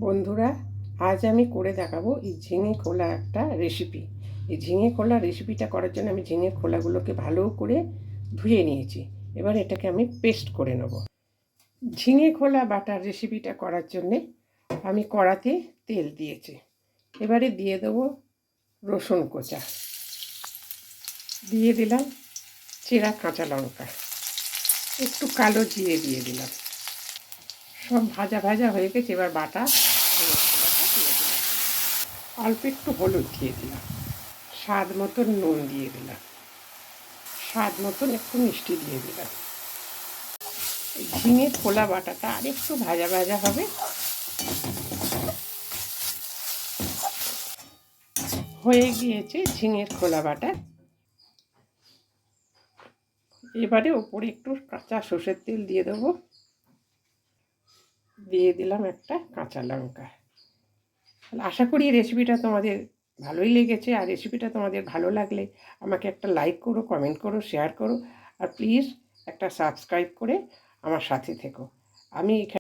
বন্ধুরা, আজ আমি করে দেখাবো এই ঝিঙে খোলা একটা রেসিপি। এই ঝিঙে খোলা রেসিপিটা করার জন্য আমি ঝিঙে খোলাগুলোকে ভালো করে ধুয়ে নিয়েছি। এবার এটাকে আমি পেস্ট করে নেব। ঝিঙে খোলা বাটার রেসিপিটা করার জন্যে আমি কড়াতে তেল দিয়েছি। এবারে দিয়ে দেবো রসুন কোচা, দিয়ে দিলাম চেরা কাঁচা লঙ্কা, একটু কালো জিরে দিয়ে দিলাম। সব ভাজা ভাজা হয়ে গেছে। এবার বাটা মশলাটা দিয়ে দিলাম। অল্প একটু হলুদ দিয়ে দিলাম, স্বাদ মতন নুন দিয়ে দিলাম, স্বাদ মতন একটু মিষ্টি দিয়ে দিলাম। ঝিঙে খোলা বাটাটা আর একটু ভাজা ভাজা হবে। হয়ে গিয়েছে ঝিঙের খোলা বাটা। এবারে ওপরে একটু কাঁচা সর্ষের তেল দিয়ে দেবো, দিয়ে দিলাম একটা কাঁচা লঙ্কা। আশা করি রেসিপিটা তোমাদের ভালোই লেগেছে। আর রেসিপিটা তোমাদের ভালো লাগলে আমাকে একটা লাইক করো, কমেন্ট করো, শেয়ার করো, আর প্লিজ একটা সাবস্ক্রাইব করে আমার সাথে থেকো। আমি